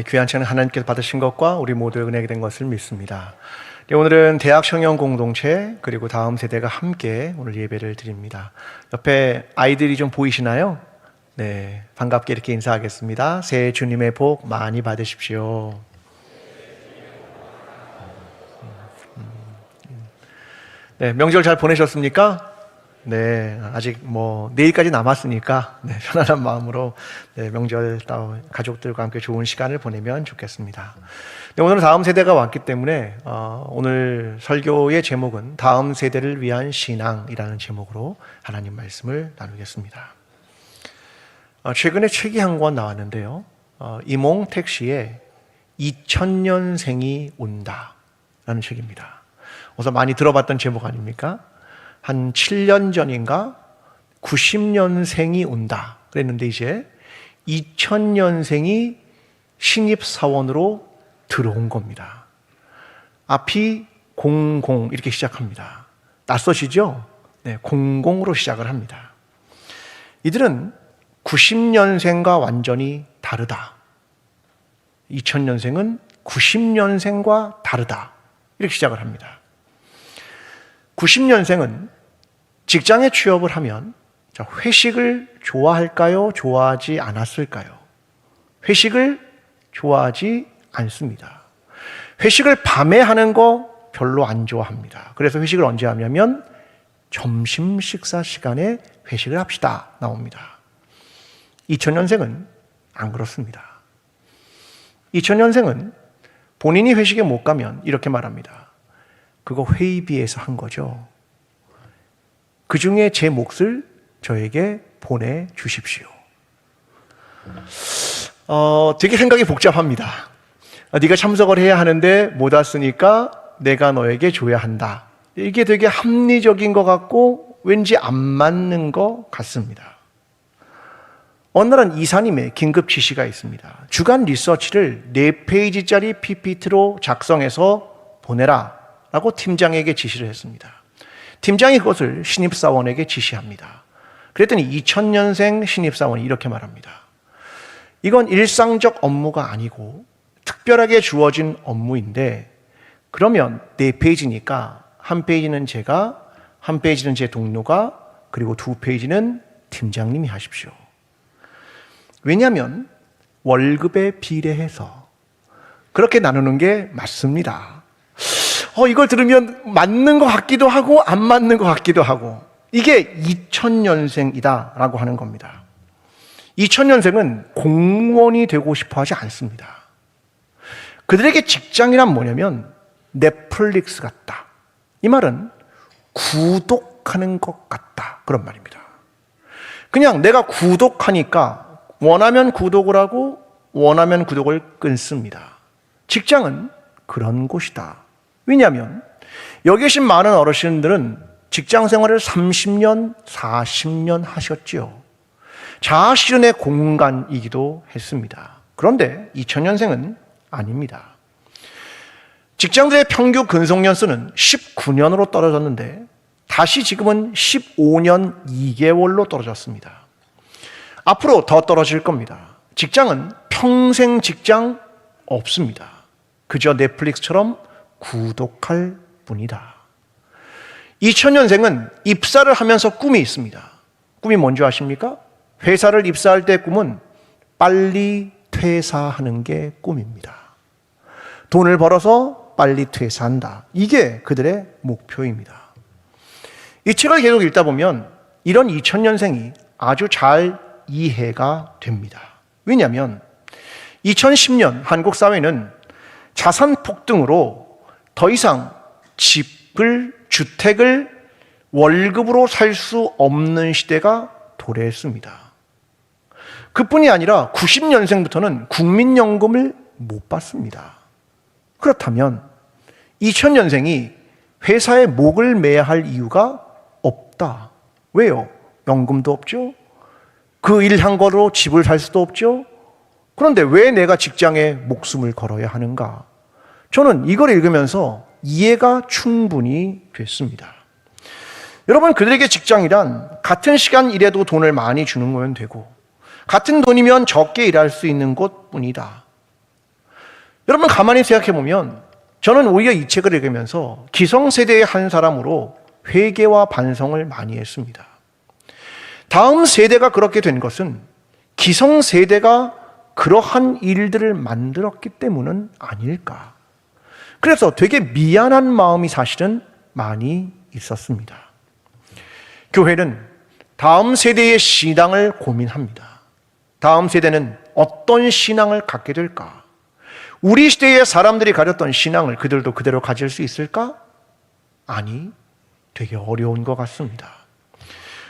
귀한 책은 하나님께서 받으신 것과 우리 모두의 은혜가 된 것을 믿습니다. 오늘은 대학 청년 공동체 그리고 다음 세대가 함께 오늘 예배를 드립니다. 옆에 아이들이 좀 보이시나요? 네, 반갑게 이렇게 인사하겠습니다. 새해 주님의 복 많이 받으십시오. 네, 명절 잘 보내셨습니까? 네, 아직 내일까지 남았으니까 편안한 마음으로 명절 가족들과 함께 좋은 시간을 보내면 좋겠습니다. 오늘은 다음 세대가 왔기 때문에 오늘 설교의 제목은 다음 세대를 위한 신앙이라는 제목으로 하나님 말씀을 나누겠습니다. 최근에 책이 한 권 나왔는데요. 이몽택 씨의 2000년생이 온다 라는 책입니다. 어서 많이 들어봤던 제목 아닙니까? 한 7년 전인가 90년생이 온다 그랬는데 이제 2000년생이 신입사원으로 들어온 겁니다. 앞이 00 이렇게 시작합니다. 낯서시죠? 네, 00으로 시작을 합니다. 이들은 90년생과 완전히 다르다. 2000년생은 90년생과 다르다. 이렇게 시작을 합니다. 90년생은 직장에 취업을 하면 회식을 좋아할까요? 좋아하지 않았을까요? 회식을 좋아하지 않습니다. 회식을 밤에 하는 거 별로 안 좋아합니다. 그래서 회식을 언제 하냐면 점심 식사 시간에 회식을 합시다 나옵니다. 2000년생은 안 그렇습니다. 2000년생은 본인이 회식에 못 가면 이렇게 말합니다. 그거 회의비에서 한 거죠. 그 중에 제 몫을 저에게 보내주십시오. 되게 생각이 복잡합니다. 네가 참석을 해야 하는데 못 왔으니까 내가 너에게 줘야 한다. 이게 되게 합리적인 것 같고 왠지 안 맞는 것 같습니다. 어느 날은 이사님의 긴급 지시가 있습니다. 주간 리서치를 4페이지짜리 PPT로 작성해서 보내라 라고 팀장에게 지시를 했습니다. 팀장이 그것을 신입사원에게 지시합니다. 그랬더니 2000년생 신입사원이 이렇게 말합니다. 이건 일상적 업무가 아니고 특별하게 주어진 업무인데 그러면 4페이지니까 한 페이지는 제가, 한 페이지는 제 동료가, 그리고 2페이지는 팀장님이 하십시오. 왜냐하면 월급에 비례해서 그렇게 나누는 게 맞습니다. 이걸 들으면 맞는 것 같기도 하고 안 맞는 것 같기도 하고 이게 2000년생이다 라고 하는 겁니다. 2000년생은 공무원이 되고 싶어 하지 않습니다. 그들에게 직장이란 뭐냐면 넷플릭스 같다. 이 말은 구독하는 것 같다 그런 말입니다. 그냥 내가 구독하니까 원하면 구독을 하고 원하면 구독을 끊습니다. 직장은 그런 곳이다. 왜냐하면 여기 계신 많은 어르신들은 직장 생활을 30년, 40년 하셨죠. 자아실현의 공간이기도 했습니다. 그런데 2000년생은 아닙니다. 직장들의 평균 근속연수는 19년으로 떨어졌는데 다시 지금은 15년 2개월로 떨어졌습니다. 앞으로 더 떨어질 겁니다. 직장은 평생 직장 없습니다. 그저 넷플릭스처럼 구독할 뿐이다. 2000년생은 입사를 하면서 꿈이 있습니다. 꿈이 뭔지 아십니까? 회사를 입사할 때 꿈은 빨리 퇴사하는 게 꿈입니다. 돈을 벌어서 빨리 퇴사한다. 이게 그들의 목표입니다. 이 책을 계속 읽다 보면 이런 2000년생이 아주 잘 이해가 됩니다. 왜냐하면 2010년 한국 사회는 자산 폭등으로 더 이상 주택을 월급으로 살 수 없는 시대가 도래했습니다. 그뿐이 아니라 90년생부터는 국민연금을 못 받습니다. 그렇다면 2000년생이 회사에 목을 매야 할 이유가 없다. 왜요? 연금도 없죠? 그 일 한 거로 집을 살 수도 없죠? 그런데 왜 내가 직장에 목숨을 걸어야 하는가? 저는 이걸 읽으면서 이해가 충분히 됐습니다. 여러분, 그들에게 직장이란 같은 시간 일해도 돈을 많이 주는 거면 되고 같은 돈이면 적게 일할 수 있는 곳뿐이다. 여러분 가만히 생각해 보면 저는 오히려 이 책을 읽으면서 기성세대의 한 사람으로 회개와 반성을 많이 했습니다. 다음 세대가 그렇게 된 것은 기성세대가 그러한 일들을 만들었기 때문은 아닐까. 그래서 되게 미안한 마음이 사실은 많이 있었습니다. 교회는 다음 세대의 신앙을 고민합니다. 다음 세대는 어떤 신앙을 갖게 될까? 우리 시대의 사람들이 가졌던 신앙을 그들도 그대로 가질 수 있을까? 아니, 되게 어려운 것 같습니다.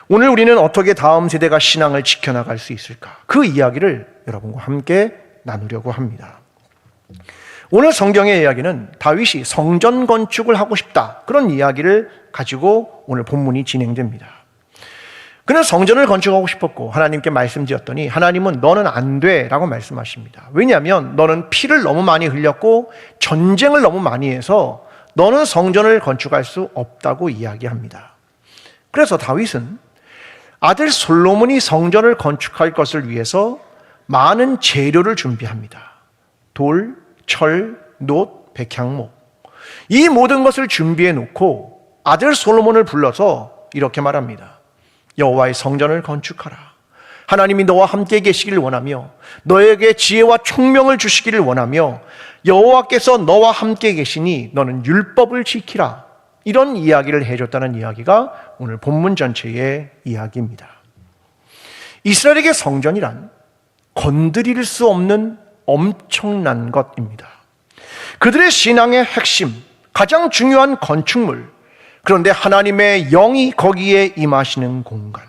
오늘 우리는 어떻게 다음 세대가 신앙을 지켜나갈 수 있을까? 그 이야기를 여러분과 함께 나누려고 합니다. 오늘 성경의 이야기는 다윗이 성전 건축을 하고 싶다, 그런 이야기를 가지고 오늘 본문이 진행됩니다. 그는 성전을 건축하고 싶었고 하나님께 말씀드렸더니 하나님은 너는 안 돼 라고 말씀하십니다. 왜냐하면 너는 피를 너무 많이 흘렸고 전쟁을 너무 많이 해서 너는 성전을 건축할 수 없다고 이야기합니다. 그래서 다윗은 아들 솔로몬이 성전을 건축할 것을 위해서 많은 재료를 준비합니다. 돌, 철, 놋, 백향목, 이 모든 것을 준비해 놓고 아들 솔로몬을 불러서 이렇게 말합니다. 여호와의 성전을 건축하라. 하나님이 너와 함께 계시기를 원하며 너에게 지혜와 총명을 주시기를 원하며 여호와께서 너와 함께 계시니 너는 율법을 지키라. 이런 이야기를 해줬다는 이야기가 오늘 본문 전체의 이야기입니다. 이스라엘에게 성전이란 건드릴 수 없는 엄청난 것입니다. 그들의 신앙의 핵심, 가장 중요한 건축물, 그런데 하나님의 영이 거기에 임하시는 공간.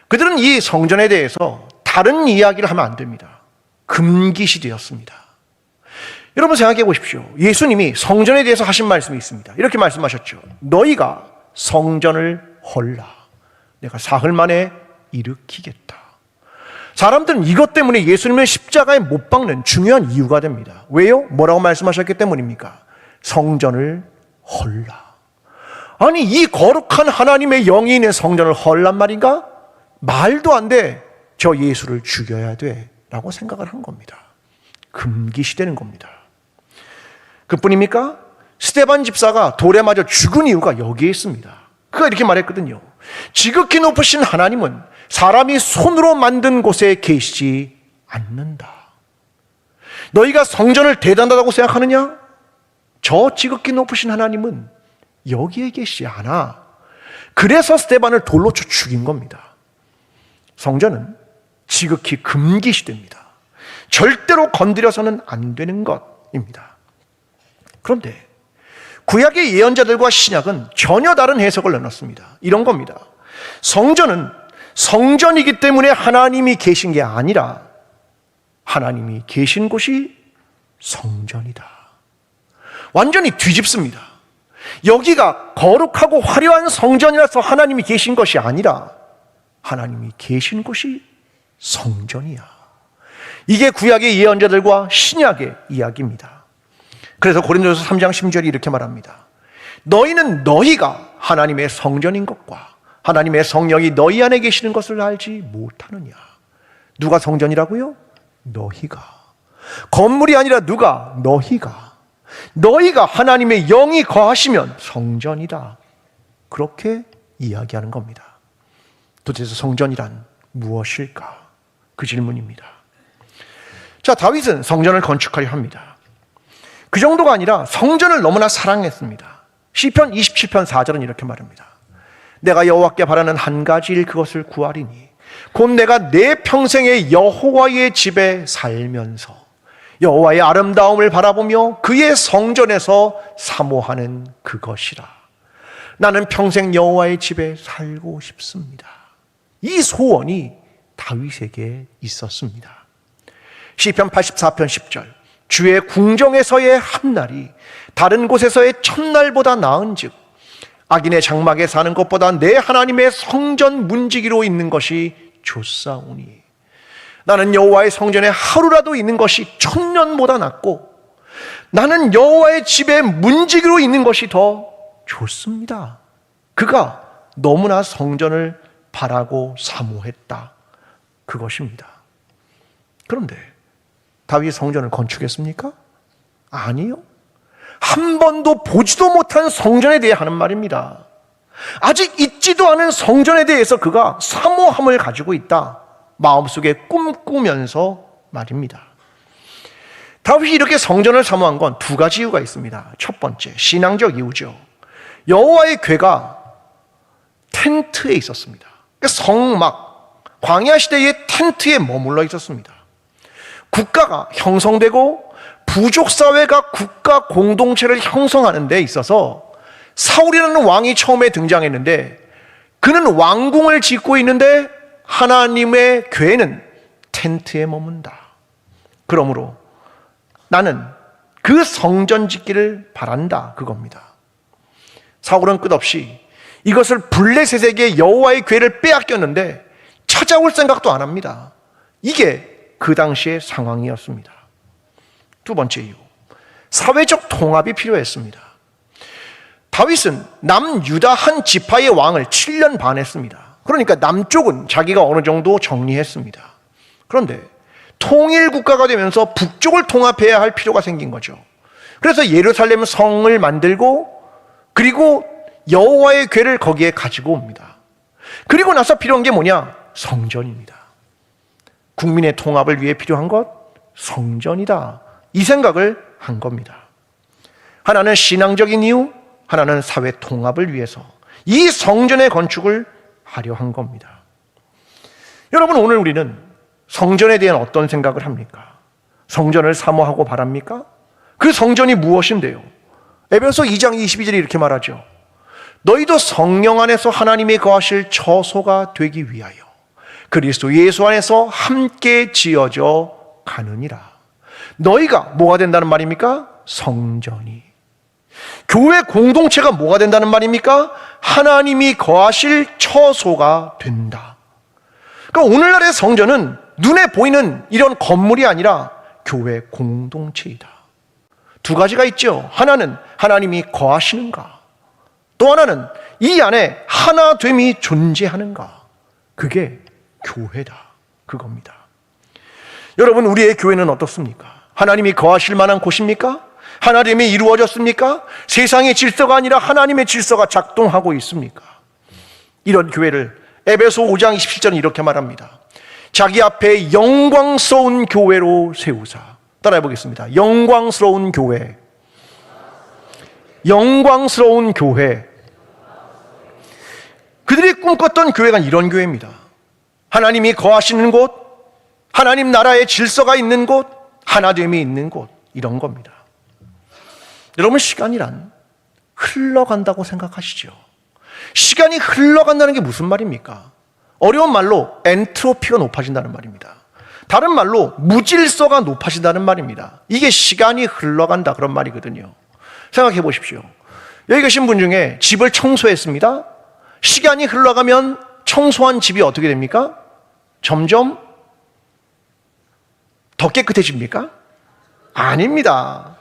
그들은 이 성전에 대해서 다른 이야기를 하면 안 됩니다. 금기시 되었습니다. 여러분 생각해 보십시오. 예수님이 성전에 대해서 하신 말씀이 있습니다. 이렇게 말씀하셨죠. 너희가 성전을 헐라. 내가 사흘 만에 일으키겠다. 사람들은 이것 때문에 예수님을 십자가에 못 박는 중요한 이유가 됩니다. 왜요? 뭐라고 말씀하셨기 때문입니까? 성전을 헐라. 아니, 이 거룩한 하나님의 영이 있는 성전을 헐란 말인가? 말도 안 돼. 저 예수를 죽여야 돼 라고 생각을 한 겁니다. 금기시되는 겁니다. 그뿐입니까? 스데반 집사가 돌에 맞아 죽은 이유가 여기에 있습니다. 그가 이렇게 말했거든요. 지극히 높으신 하나님은 사람이 손으로 만든 곳에 계시지 않는다. 너희가 성전을 대단하다고 생각하느냐? 저 지극히 높으신 하나님은 여기에 계시지 않아. 그래서 스데반을 돌로 쳐 죽인 겁니다. 성전은 지극히 금기시됩니다. 절대로 건드려서는 안 되는 것입니다. 그런데 구약의 예언자들과 신약은 전혀 다른 해석을 내놨습니다. 이런 겁니다. 성전은 성전이기 때문에 하나님이 계신 게 아니라 하나님이 계신 곳이 성전이다. 완전히 뒤집습니다. 여기가 거룩하고 화려한 성전이라서 하나님이 계신 것이 아니라 하나님이 계신 곳이 성전이야. 이게 구약의 예언자들과 신약의 이야기입니다. 그래서 고린도서 3장 10절이 이렇게 말합니다. 너희는 너희가 하나님의 성전인 것과 하나님의 성령이 너희 안에 계시는 것을 알지 못하느냐. 누가 성전이라고요? 너희가. 건물이 아니라 누가? 너희가. 너희가 하나님의 영이 거하시면 성전이다. 그렇게 이야기하는 겁니다. 도대체 성전이란 무엇일까? 그 질문입니다. 자, 다윗은 성전을 건축하려 합니다. 그 정도가 아니라 성전을 너무나 사랑했습니다. 시편 27편 4절은 이렇게 말합니다. 내가 여호와께 바라는 한 가지 일 그것을 구하리니 곧 내가 내 평생에 여호와의 집에 살면서 여호와의 아름다움을 바라보며 그의 성전에서 사모하는 그것이라. 나는 평생 여호와의 집에 살고 싶습니다. 이 소원이 다윗에게 있었습니다. 시편 84편 10절 주의 궁정에서의 한날이 다른 곳에서의 첫날보다 나은즉 악인의 장막에 사는 것보다 내 하나님의 성전 문지기로 있는 것이 좋사오니 나는 여호와의 성전에 하루라도 있는 것이 1000년보다 낫고 나는 여호와의 집에 문지기로 있는 것이 더 좋습니다. 그가 너무나 성전을 바라고 사모했다. 그것입니다. 그런데 다윗이 성전을 건축했습니까? 아니요. 한 번도 보지도 못한 성전에 대해 하는 말입니다. 아직 있지도 않은 성전에 대해서 그가 사모함을 가지고 있다. 마음속에 꿈꾸면서 말입니다. 다윗이 이렇게 성전을 사모한 건 두 가지 이유가 있습니다. 첫 번째, 신앙적 이유죠. 여호와의 궤가 텐트에 있었습니다. 성막, 광야 시대의 텐트에 머물러 있었습니다. 국가가 형성되고 부족사회가 국가 공동체를 형성하는 데 있어서 사울이라는 왕이 처음에 등장했는데 그는 왕궁을 짓고 있는데 하나님의 궤는 텐트에 머문다. 그러므로 나는 그 성전 짓기를 바란다, 그겁니다. 사울은 끝없이 이것을 블레셋에게 여호와의 궤를 빼앗겼는데 찾아올 생각도 안 합니다. 이게 그 당시의 상황이었습니다. 두 번째 이유, 사회적 통합이 필요했습니다. 다윗은 남유다 한 지파의 왕을 7년 반 했습니다. 그러니까 남쪽은 자기가 어느 정도 정리했습니다. 그런데 통일 국가가 되면서 북쪽을 통합해야 할 필요가 생긴 거죠. 그래서 예루살렘 성을 만들고 그리고 여호와의 궤를 거기에 가지고 옵니다. 그리고 나서 필요한 게 뭐냐? 성전입니다. 국민의 통합을 위해 필요한 것, 성전이다. 이 생각을 한 겁니다. 하나는 신앙적인 이유, 하나는 사회 통합을 위해서 이 성전의 건축을 하려 한 겁니다. 여러분, 오늘 우리는 성전에 대한 어떤 생각을 합니까? 성전을 사모하고 바랍니까? 그 성전이 무엇인데요? 에베소 2장 22절이 이렇게 말하죠. 너희도 성령 안에서 하나님이 거하실 처소가 되기 위하여 그리스도 예수 안에서 함께 지어져 가느니라. 너희가 뭐가 된다는 말입니까? 성전이. 교회 공동체가 뭐가 된다는 말입니까? 하나님이 거하실 처소가 된다. 그러니까 오늘날의 성전은 눈에 보이는 이런 건물이 아니라 교회 공동체이다. 두 가지가 있죠. 하나는 하나님이 거하시는가, 또 하나는 이 안에 하나됨이 존재하는가. 그게 교회다, 그겁니다. 여러분, 우리의 교회는 어떻습니까? 하나님이 거하실 만한 곳입니까? 하나됨이 이루어졌습니까? 세상의 질서가 아니라 하나님의 질서가 작동하고 있습니까? 이런 교회를 에베소 5장 27절은 이렇게 말합니다. 자기 앞에 영광스러운 교회로 세우사. 따라해 보겠습니다. 영광스러운 교회. 영광스러운 교회. 그들이 꿈꿨던 교회가 이런 교회입니다. 하나님이 거하시는 곳, 하나님 나라의 질서가 있는 곳, 하나됨이 있는 곳, 이런 겁니다. 여러분, 시간이란 흘러간다고 생각하시죠? 시간이 흘러간다는 게 무슨 말입니까? 어려운 말로 엔트로피가 높아진다는 말입니다. 다른 말로 무질서가 높아진다는 말입니다. 이게 시간이 흘러간다, 그런 말이거든요. 생각해 보십시오. 여기 계신 분 중에 집을 청소했습니다. 시간이 흘러가면 청소한 집이 어떻게 됩니까? 점점 더 깨끗해집니까? 아닙니다.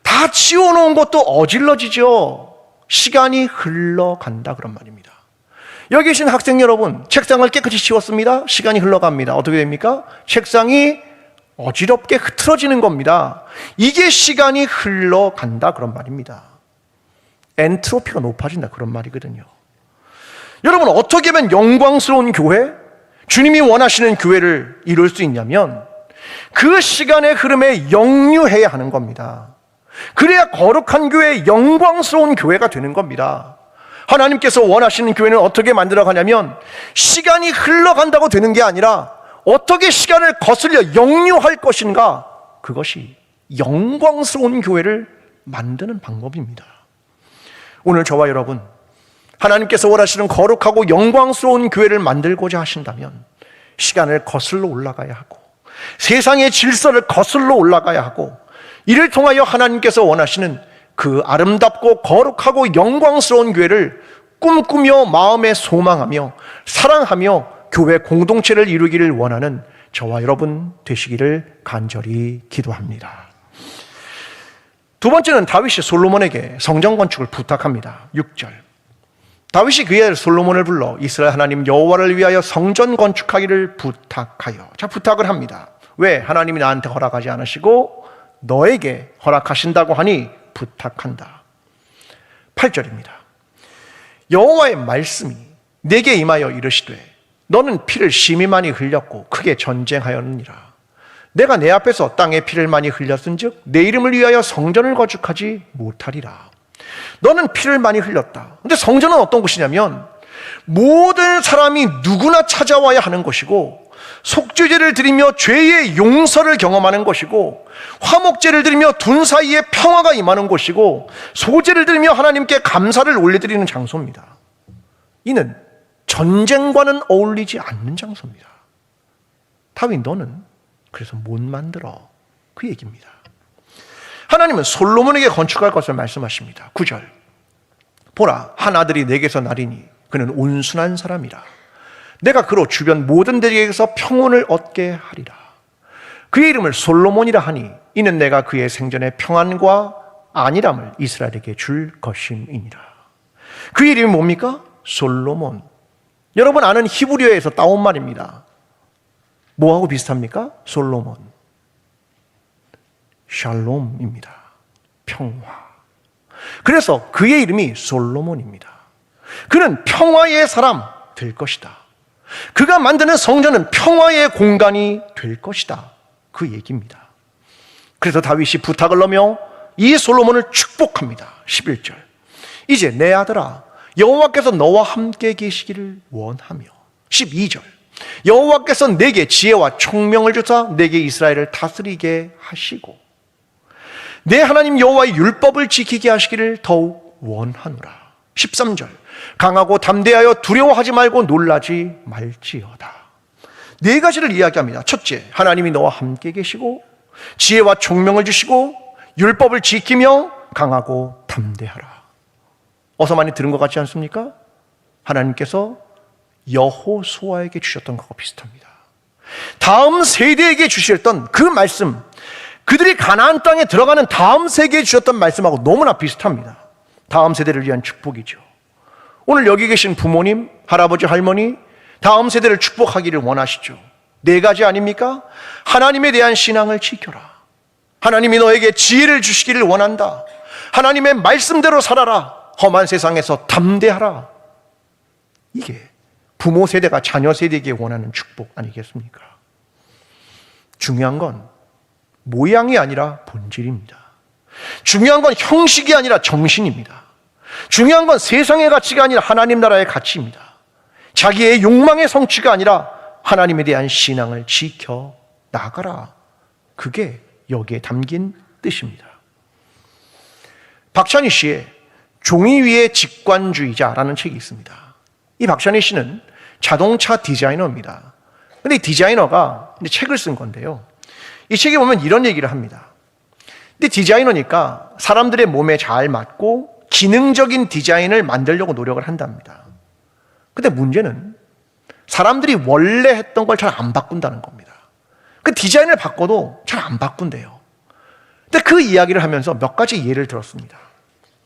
다 치워놓은 것도 어질러지죠. 시간이 흘러간다, 그런 말입니다. 여기 계신 학생 여러분, 책상을 깨끗이 치웠습니다. 시간이 흘러갑니다. 어떻게 됩니까? 책상이 어지럽게 흐트러지는 겁니다. 이게 시간이 흘러간다, 그런 말입니다. 엔트로피가 높아진다, 그런 말이거든요. 여러분, 어떻게 하면 영광스러운 교회, 주님이 원하시는 교회를 이룰 수 있냐면 그 시간의 흐름에 역류해야 하는 겁니다. 그래야 거룩한 교회, 영광스러운 교회가 되는 겁니다. 하나님께서 원하시는 교회는 어떻게 만들어가냐면 시간이 흘러간다고 되는 게 아니라 어떻게 시간을 거슬려 역류할 것인가, 그것이 영광스러운 교회를 만드는 방법입니다. 오늘 저와 여러분, 하나님께서 원하시는 거룩하고 영광스러운 교회를 만들고자 하신다면 시간을 거슬러 올라가야 하고 세상의 질서를 거슬러 올라가야 하고, 이를 통하여 하나님께서 원하시는 그 아름답고 거룩하고 영광스러운 교회를 꿈꾸며 마음에 소망하며 사랑하며 교회 공동체를 이루기를 원하는 저와 여러분 되시기를 간절히 기도합니다. 두 번째는 다윗이 솔로몬에게 성전 건축을 부탁합니다. 6절. 다윗이 그의 아들 솔로몬을 불러 이스라엘 하나님 여호와를 위하여 성전 건축하기를 부탁하여. 자, 부탁을 합니다. 왜? 하나님이 나한테 허락하지 않으시고 너에게 허락하신다고 하니 부탁한다. 8절입니다. 여호와의 말씀이 내게 임하여 이르시되 너는 피를 심히 많이 흘렸고 크게 전쟁하였느니라. 내가 내 앞에서 땅에 피를 많이 흘렸은즉 내 이름을 위하여 성전을 건축하지 못하리라. 너는 피를 많이 흘렸다. 근데 성전은 어떤 곳이냐면 모든 사람이 누구나 찾아와야 하는 것이고, 속죄제를 드리며 죄의 용서를 경험하는 것이고, 화목제를 드리며 둔 사이에 평화가 임하는 곳이고, 소제를 드리며 하나님께 감사를 올려드리는 장소입니다. 이는 전쟁과는 어울리지 않는 장소입니다. 다윗, 너는 그래서 못 만들어. 그 얘기입니다. 하나님은 솔로몬에게 건축할 것을 말씀하십니다. 9절. 보라, 한 아들이 내게서 나리니 그는 온순한 사람이라. 내가 그로 주변 모든 데에게서 평온을 얻게 하리라. 그의 이름을 솔로몬이라 하니 이는 내가 그의 생전에 평안과 안일함을 이스라엘에게 줄 것임이니라. 그의 이름이 뭡니까? 솔로몬. 여러분 아는 히브리어에서 따온 말입니다. 뭐하고 비슷합니까? 솔로몬. 샬롬입니다. 평화. 그래서 그의 이름이 솔로몬입니다. 그는 평화의 사람 될 것이다. 그가 만드는 성전은 평화의 공간이 될 것이다. 그 얘기입니다. 그래서 다윗이 부탁을 넣으며 이 솔로몬을 축복합니다. 11절. 이제 내 아들아, 여호와께서 너와 함께 계시기를 원하며. 12절. 여호와께서 내게 지혜와 총명을 주사 내게 이스라엘을 다스리게 하시고 내 하나님 여호와의 율법을 지키게 하시기를 더욱 원하노라. 13절. 강하고 담대하여 두려워하지 말고 놀라지 말지어다. 네 가지를 이야기합니다. 첫째, 하나님이 너와 함께 계시고 지혜와 총명을 주시고 율법을 지키며 강하고 담대하라. 어서 많이 들은 것 같지 않습니까? 하나님께서 여호수아에게 주셨던 것과 비슷합니다. 다음 세대에게 주셨던 그 말씀, 그들이 가나안 땅에 들어가는 다음 세대에 주셨던 말씀하고 너무나 비슷합니다. 다음 세대를 위한 축복이죠. 오늘 여기 계신 부모님, 할아버지, 할머니, 다음 세대를 축복하기를 원하시죠. 네 가지 아닙니까? 하나님에 대한 신앙을 지켜라. 하나님이 너에게 지혜를 주시기를 원한다. 하나님의 말씀대로 살아라. 험한 세상에서 담대하라. 이게 부모 세대가 자녀 세대에게 원하는 축복 아니겠습니까? 중요한 건 모양이 아니라 본질입니다. 중요한 건 형식이 아니라 정신입니다. 중요한 건 세상의 가치가 아니라 하나님 나라의 가치입니다. 자기의 욕망의 성취가 아니라 하나님에 대한 신앙을 지켜 나가라. 그게 여기에 담긴 뜻입니다. 박찬희 씨의 종이 위의 직관주의자라는 책이 있습니다. 이 박찬희 씨는 자동차 디자이너입니다. 근데 이 디자이너가 책을 쓴 건데요. 이 책에 보면 이런 얘기를 합니다. 근데 디자이너니까 사람들의 몸에 잘 맞고 기능적인 디자인을 만들려고 노력을 한답니다. 근데 문제는 사람들이 원래 했던 걸 잘 안 바꾼다는 겁니다. 그 디자인을 바꿔도 잘 안 바꾼대요. 근데 그 이야기를 하면서 몇 가지 예를 들었습니다.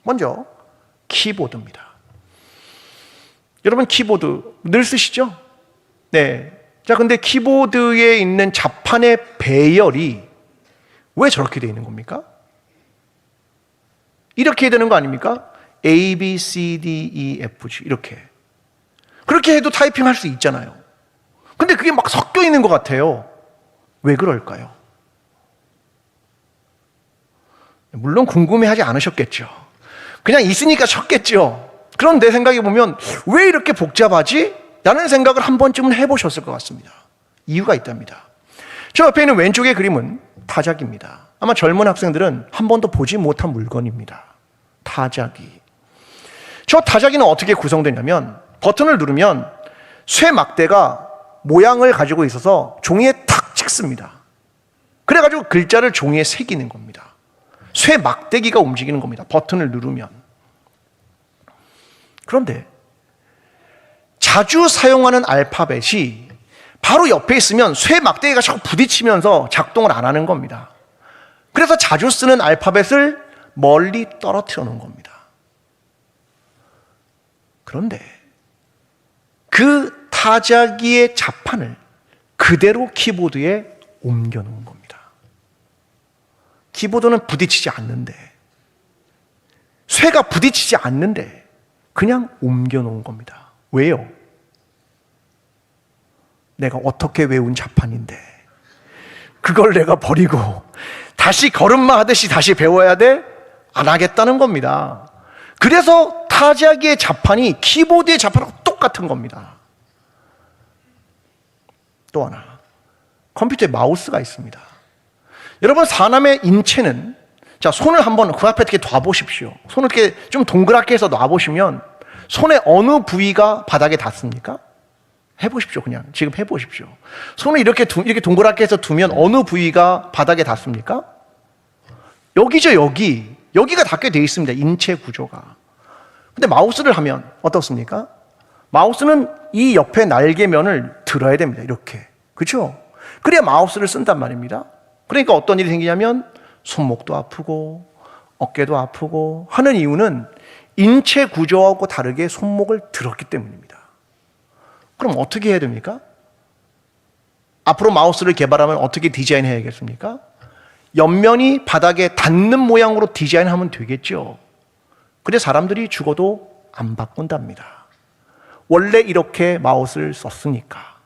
먼저 키보드입니다. 여러분 키보드 늘 쓰시죠? 네. 자, 근데 키보드에 있는 자판의 배열이 왜 저렇게 되어 있는 겁니까? 이렇게 해야 되는 거 아닙니까? A, B, C, D, E, F, G 이렇게. 그렇게 해도 타이핑 할 수 있잖아요. 근데 그게 막 섞여 있는 것 같아요. 왜 그럴까요? 물론 궁금해하지 않으셨겠죠. 그냥 있으니까 쳤겠죠. 그런 내 생각에 보면 왜 이렇게 복잡하지? 라는 생각을 한 번쯤은 해보셨을 것 같습니다. 이유가 있답니다. 저 옆에 있는 왼쪽의 그림은 타자기입니다. 아마 젊은 학생들은 한 번도 보지 못한 물건입니다. 타자기. 저 타자기는 어떻게 구성되냐면 버튼을 누르면 쇠막대가 모양을 가지고 있어서 종이에 탁 찍습니다. 그래가지고 글자를 종이에 새기는 겁니다. 쇠막대기가 움직이는 겁니다. 버튼을 누르면. 그런데 자주 사용하는 알파벳이 바로 옆에 있으면 쇠막대기가 자꾸 부딪히면서 작동을 안 하는 겁니다. 그래서 자주 쓰는 알파벳을 멀리 떨어뜨려 놓은 겁니다. 그런데 그 타자기의 자판을 그대로 키보드에 옮겨 놓은 겁니다. 키보드는 부딪히지 않는데, 쇠가 부딪히지 않는데 그냥 옮겨놓은 겁니다. 왜요? 내가 어떻게 외운 자판인데 그걸 내가 버리고 다시 걸음마 하듯이 다시 배워야 돼? 안 하겠다는 겁니다. 그래서 타자기의 자판이 키보드의 자판하고 똑같은 겁니다. 또 하나, 컴퓨터에 마우스가 있습니다. 여러분, 사람의 인체는, 자, 손을 한번 그 앞에 이렇게 놔보십시오. 손을 이렇게 좀 동그랗게 해서 놔보시면 손의 어느 부위가 바닥에 닿습니까? 해보십시오. 그냥 지금 해보십시오. 손을 이렇게 동그랗게 해서 두면 어느 부위가 바닥에 닿습니까? 여기죠. 여기가 닿게 되어 있습니다. 인체 구조가. 근데 마우스를 하면 어떻습니까? 마우스는 이 옆에 날개면을 들어야 됩니다. 이렇게. 그렇죠? 그래야 마우스를 쓴단 말입니다. 그러니까 어떤 일이 생기냐면 손목도 아프고 어깨도 아프고 하는 이유는 인체 구조하고 다르게 손목을 들었기 때문입니다. 그럼 어떻게 해야 됩니까? 앞으로 마우스를 개발하면 어떻게 디자인해야겠습니까? 옆면이 바닥에 닿는 모양으로 디자인하면 되겠죠. 근데 사람들이 죽어도 안 바꾼답니다. 원래 이렇게 마우스를 썼으니까.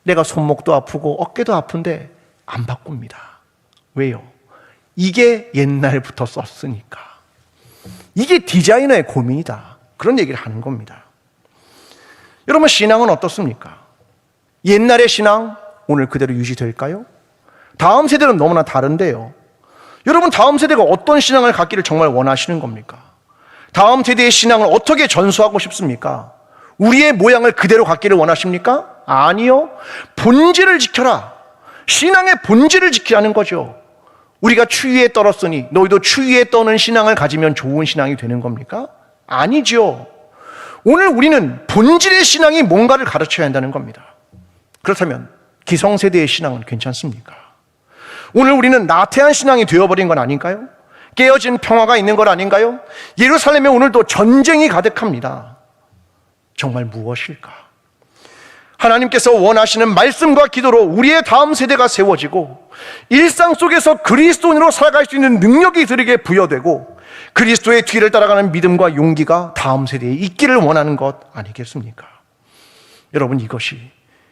내가 손목도 아프고 어깨도 아픈데 안 바꿉니다. 왜요? 이게 옛날부터 썼으니까. 이게 디자이너의 고민이다. 그런 얘기를 하는 겁니다. 여러분, 신앙은 어떻습니까? 옛날의 신앙 오늘 그대로 유지될까요? 다음 세대는 너무나 다른데요. 여러분, 다음 세대가 어떤 신앙을 갖기를 정말 원하시는 겁니까? 다음 세대의 신앙을 어떻게 전수하고 싶습니까? 우리의 모양을 그대로 갖기를 원하십니까? 아니요. 본질을 지켜라. 신앙의 본질을 지키라는 거죠. 우리가 추위에 떨었으니 너희도 추위에 떠는 신앙을 가지면 좋은 신앙이 되는 겁니까? 아니죠. 오늘 우리는 본질의 신앙이 뭔가를 가르쳐야 한다는 겁니다. 그렇다면 기성세대의 신앙은 괜찮습니까? 오늘 우리는 나태한 신앙이 되어버린 건 아닌가요? 깨어진 평화가 있는 건 아닌가요? 예루살렘에 오늘도 전쟁이 가득합니다. 정말 무엇일까? 하나님께서 원하시는 말씀과 기도로 우리의 다음 세대가 세워지고 일상 속에서 그리스도인으로 살아갈 수 있는 능력이 그들에게 부여되고 그리스도의 뒤를 따라가는 믿음과 용기가 다음 세대에 있기를 원하는 것 아니겠습니까? 여러분, 이것이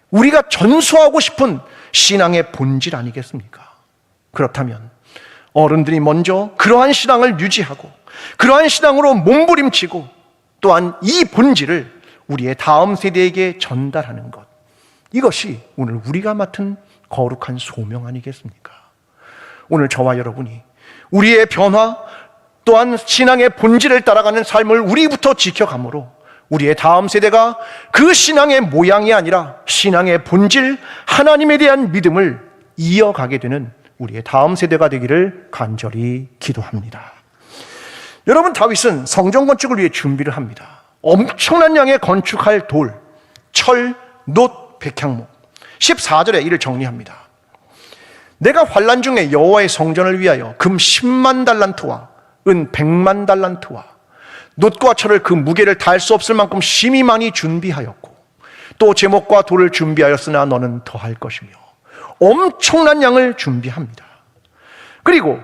우리가 전수하고 싶은 신앙의 본질 아니겠습니까? 그렇다면 어른들이 먼저 그러한 신앙을 유지하고 그러한 신앙으로 몸부림치고 또한 이 본질을 우리의 다음 세대에게 전달하는 것, 이것이 오늘 우리가 맡은 거룩한 소명 아니겠습니까? 오늘 저와 여러분이 우리의 변화 또한 신앙의 본질을 따라가는 삶을 우리부터 지켜가므로 우리의 다음 세대가 그 신앙의 모양이 아니라 신앙의 본질, 하나님에 대한 믿음을 이어가게 되는 우리의 다음 세대가 되기를 간절히 기도합니다. 여러분, 다윗은 성전 건축을 위해 준비를 합니다. 엄청난 양의 건축할 돌, 철, 놋, 백향목. 14절에 이를 정리합니다. 내가 환난 중에 여호와의 성전을 위하여 금 10만 달란트와 은 100만 달란트와 놋과 철을 그 무게를 다할 수 없을 만큼 심히 많이 준비하였고 또 제목과 돌을 준비하였으나 너는 더할 것이며 엄청난 양을 준비합니다. 그리고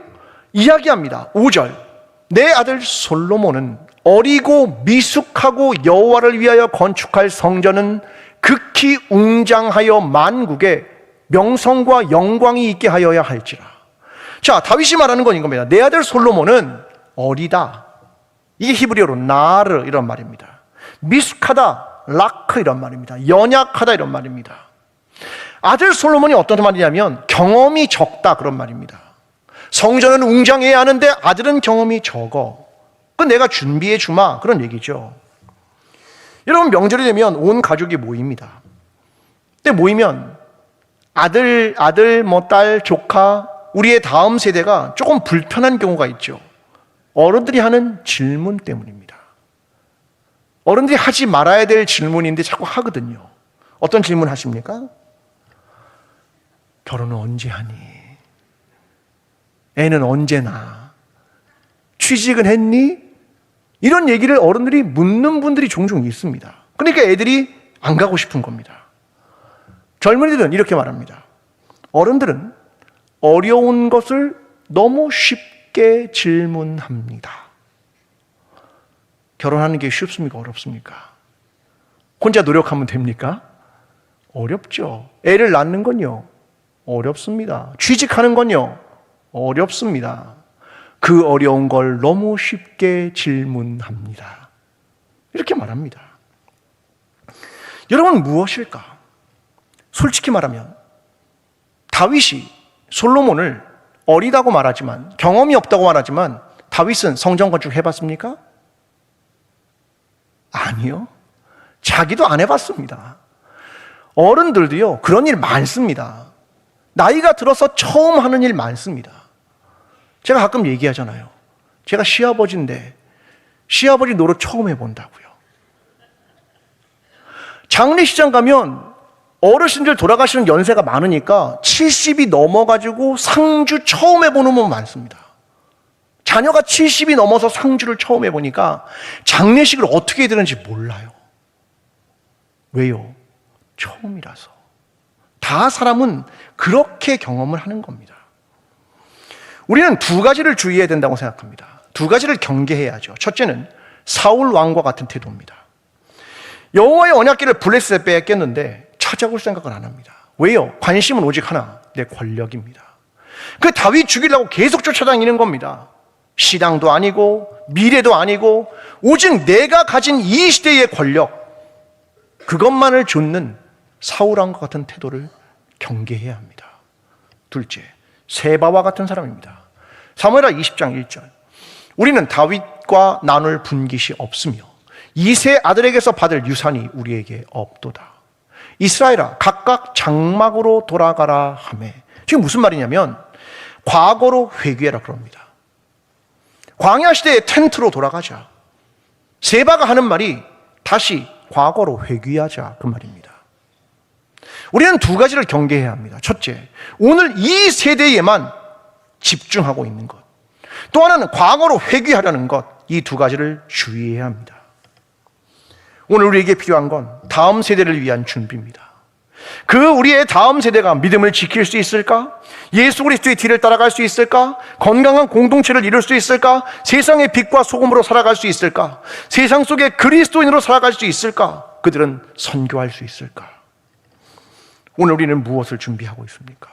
이야기합니다. 5절, 내 아들 솔로몬은 어리고 미숙하고 여호와를 위하여 건축할 성전은 극히 웅장하여 만국에 명성과 영광이 있게 하여야 할지라. 자, 다윗이 말하는 건 이겁니다. 내 아들 솔로몬은 어리다. 이게 히브리어로 나르 이런 말입니다. 미숙하다, 라크 이런 말입니다. 연약하다 이런 말입니다. 아들 솔로몬이 어떤 말이냐면 경험이 적다 그런 말입니다. 성전은 웅장해야 하는데 아들은 경험이 적어. 그 내가 준비해 주마 그런 얘기죠. 여러분, 명절이 되면 온 가족이 모입니다. 근데 모이면 아들, 딸, 조카, 우리의 다음 세대가 조금 불편한 경우가 있죠. 어른들이 하는 질문 때문입니다. 어른들이 하지 말아야 될 질문인데 자꾸 하거든요. 어떤 질문 하십니까? 결혼은 언제 하니? 애는 언제 낳아? 취직은 했니? 이런 얘기를 어른들이 묻는 분들이 종종 있습니다. 그러니까 애들이 안 가고 싶은 겁니다. 젊은이들은 이렇게 말합니다. 어른들은 어려운 것을 너무 쉽게 질문합니다. 결혼하는 게 쉽습니까? 어렵습니까? 혼자 노력하면 됩니까? 어렵죠. 애를 낳는 건요, 어렵습니다. 취직하는 건요, 어렵습니다. 그 어려운 걸 너무 쉽게 질문합니다. 이렇게 말합니다. 여러분, 무엇일까? 솔직히 말하면 다윗이 솔로몬을 어리다고 말하지만, 경험이 없다고 말하지만, 다윗은 성전 건축 해봤습니까? 아니요. 자기도 안 해봤습니다. 어른들도요, 그런 일 많습니다. 나이가 들어서 처음 하는 일 많습니다. 제가 가끔 얘기하잖아요. 제가 시아버지인데 시아버지 노릇 처음 해본다고요. 장례식장 가면 어르신들 돌아가시는 연세가 많으니까 70이 넘어가지고 상주 처음 해보는 분 많습니다. 자녀가 70이 넘어서 상주를 처음 해보니까 장례식을 어떻게 해야 되는지 몰라요. 왜요? 처음이라서. 다 사람은 그렇게 경험을 하는 겁니다. 우리는 두 가지를 주의해야 된다고 생각합니다. 두 가지를 경계해야죠. 첫째는 사울 왕과 같은 태도입니다. 여호와의 언약궤를 블레셋에 빼앗겼는데 찾아올 생각을 안 합니다. 왜요? 관심은 오직 하나, 내 권력입니다. 그 다윗 죽이려고 계속 쫓아다니는 겁니다. 신앙도 아니고 미래도 아니고 오직 내가 가진 이 시대의 권력, 그것만을 좇는 사울왕과 같은 태도를 경계해야 합니다. 둘째, 세바와 같은 사람입니다. 사무엘하 20장 1절. 우리는 다윗과 나눌 분깃이 없으며 이세 아들에게서 받을 유산이 우리에게 없도다. 이스라엘아, 각각 장막으로 돌아가라 하매. 지금 무슨 말이냐면 과거로 회귀해라 그럽니다. 광야 시대의 텐트로 돌아가자. 세바가 하는 말이 다시 과거로 회귀하자, 그 말입니다. 우리는 두 가지를 경계해야 합니다. 첫째, 오늘 이 세대에만 집중하고 있는 것. 또 하나는 과거로 회귀하려는 것. 이 두 가지를 주의해야 합니다. 오늘 우리에게 필요한 건 다음 세대를 위한 준비입니다. 그 우리의 다음 세대가 믿음을 지킬 수 있을까? 예수 그리스도의 뒤를 따라갈 수 있을까? 건강한 공동체를 이룰 수 있을까? 세상의 빛과 소금으로 살아갈 수 있을까? 세상 속에 그리스도인으로 살아갈 수 있을까? 그들은 선교할 수 있을까? 오늘 우리는 무엇을 준비하고 있습니까?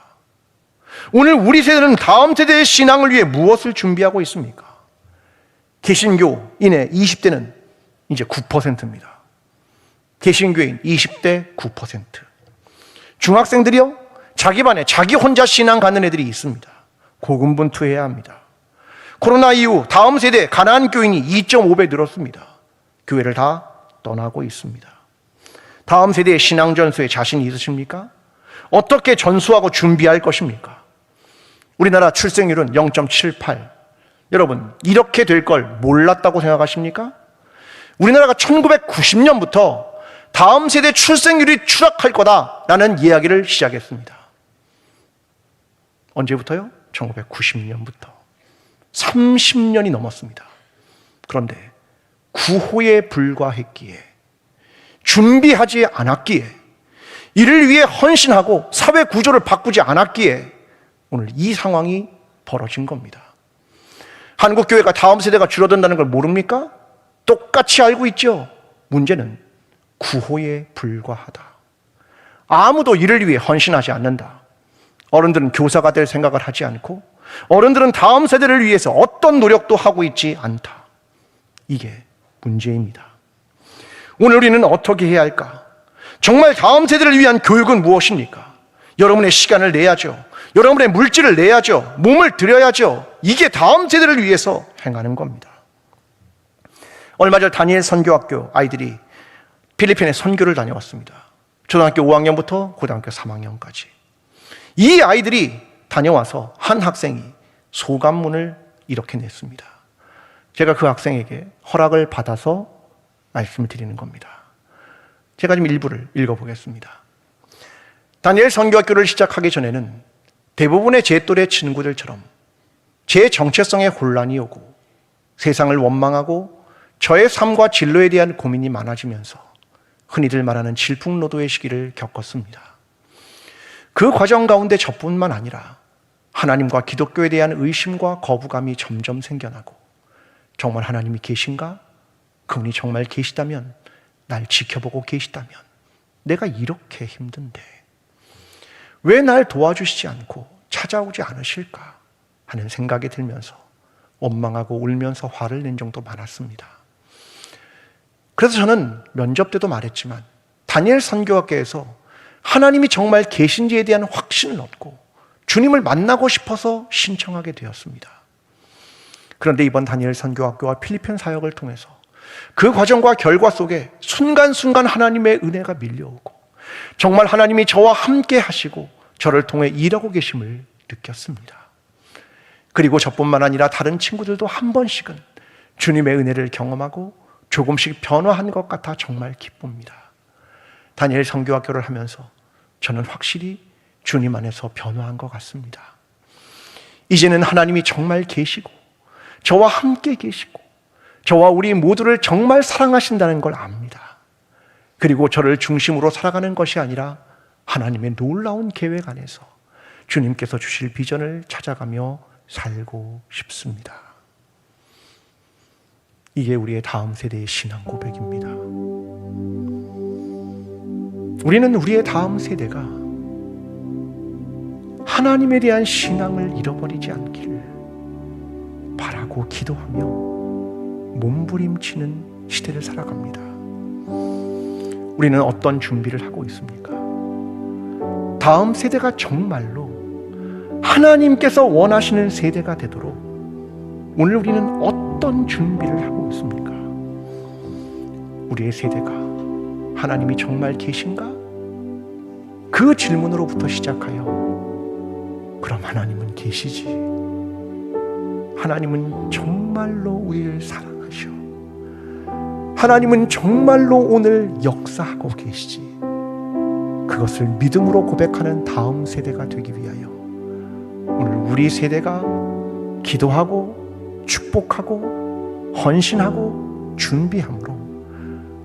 오늘 우리 세대는 다음 세대의 신앙을 위해 무엇을 준비하고 있습니까? 개신교인의 20대는 이제 9%입니다. 개신교인 20대 9%. 중학생들이요? 자기 반에 자기 혼자 신앙 갖는 애들이 있습니다. 고군분투해야 합니다. 코로나 이후 다음 세대 가난한 교인이 2.5배 늘었습니다. 교회를 다 떠나고 있습니다. 다음 세대의 신앙 전수에 자신이 있으십니까? 어떻게 전수하고 준비할 것입니까? 우리나라 출생률은 0.78. 여러분, 이렇게 될 걸 몰랐다고 생각하십니까? 우리나라가 1990년부터 다음 세대 출생률이 추락할 거다라는 이야기를 시작했습니다. 언제부터요? 1990년부터. 30년이 넘었습니다. 그런데 구호에 불과했기에, 준비하지 않았기에, 이를 위해 헌신하고 사회 구조를 바꾸지 않았기에 오늘 이 상황이 벌어진 겁니다. 한국교회가 다음 세대가 줄어든다는 걸 모릅니까? 똑같이 알고 있죠. 문제는 구호에 불과하다. 아무도 이를 위해 헌신하지 않는다. 어른들은 교사가 될 생각을 하지 않고, 어른들은 다음 세대를 위해서 어떤 노력도 하고 있지 않다. 이게 문제입니다. 오늘 우리는 어떻게 해야 할까? 정말 다음 세대를 위한 교육은 무엇입니까? 여러분의 시간을 내야죠. 여러분의 물질을 내야죠. 몸을 들여야죠. 이게 다음 세대를 위해서 행하는 겁니다. 얼마 전 다니엘 선교학교 아이들이 필리핀에 선교를 다녀왔습니다. 초등학교 5학년부터 고등학교 3학년까지. 이 아이들이 다녀와서 한 학생이 소감문을 이렇게 냈습니다. 제가 그 학생에게 허락을 받아서 말씀을 드리는 겁니다. 제가 좀 일부를 읽어보겠습니다. 다니엘 선교학교를 시작하기 전에는 대부분의 제 또래 친구들처럼 제 정체성에 혼란이 오고 세상을 원망하고 저의 삶과 진로에 대한 고민이 많아지면서 흔히들 말하는 질풍노도의 시기를 겪었습니다. 그 과정 가운데 저뿐만 아니라 하나님과 기독교에 대한 의심과 거부감이 점점 생겨나고, 정말 하나님이 계신가? 그분이 정말 계시다면, 날 지켜보고 계시다면 내가 이렇게 힘든데 왜 날 도와주시지 않고 찾아오지 않으실까 하는 생각이 들면서 원망하고 울면서 화를 낸 정도 많았습니다. 그래서 저는 면접 때도 말했지만 다니엘 선교학교에서 하나님이 정말 계신지에 대한 확신을 얻고 주님을 만나고 싶어서 신청하게 되었습니다. 그런데 이번 다니엘 선교학교와 필리핀 사역을 통해서 그 과정과 결과 속에 순간순간 하나님의 은혜가 밀려오고 정말 하나님이 저와 함께 하시고 저를 통해 일하고 계심을 느꼈습니다. 그리고 저뿐만 아니라 다른 친구들도 한 번씩은 주님의 은혜를 경험하고 조금씩 변화한 것 같아 정말 기쁩니다. 다니엘 선교학교를 하면서 저는 확실히 주님 안에서 변화한 것 같습니다. 이제는 하나님이 정말 계시고 저와 함께 계시고 저와 우리 모두를 정말 사랑하신다는 걸 압니다. 그리고 저를 중심으로 살아가는 것이 아니라 하나님의 놀라운 계획 안에서 주님께서 주실 비전을 찾아가며 살고 싶습니다. 이게 우리의 다음 세대의 신앙 고백입니다. 우리는 우리의 다음 세대가 하나님에 대한 신앙을 잃어버리지 않기를 바라고 기도하며 몸부림치는 시대를 살아갑니다. 우리는 어떤 준비를 하고 있습니까? 다음 세대가 정말로 하나님께서 원하시는 세대가 되도록 오늘 우리는 어떤 준비를 하고 있습니까? 우리의 세대가 하나님이 정말 계신가? 그 질문으로부터 시작하여 그럼 하나님은 계시지? 하나님은 정말로 우리를 사랑하셔. 하나님은 정말로 오늘 역사하고 계시지. 그것을 믿음으로 고백하는 다음 세대가 되기 위하여 오늘 우리 세대가 기도하고 축복하고 헌신하고 준비함으로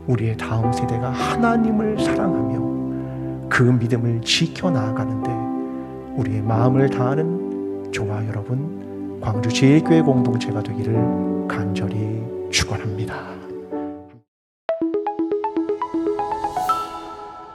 우리의 다음 세대가 하나님을 사랑하며 그 믿음을 지켜나가는데 우리의 마음을 다하는 저와 여러분 광주 제1교회 공동체가 되기를 간절히 축원합니다.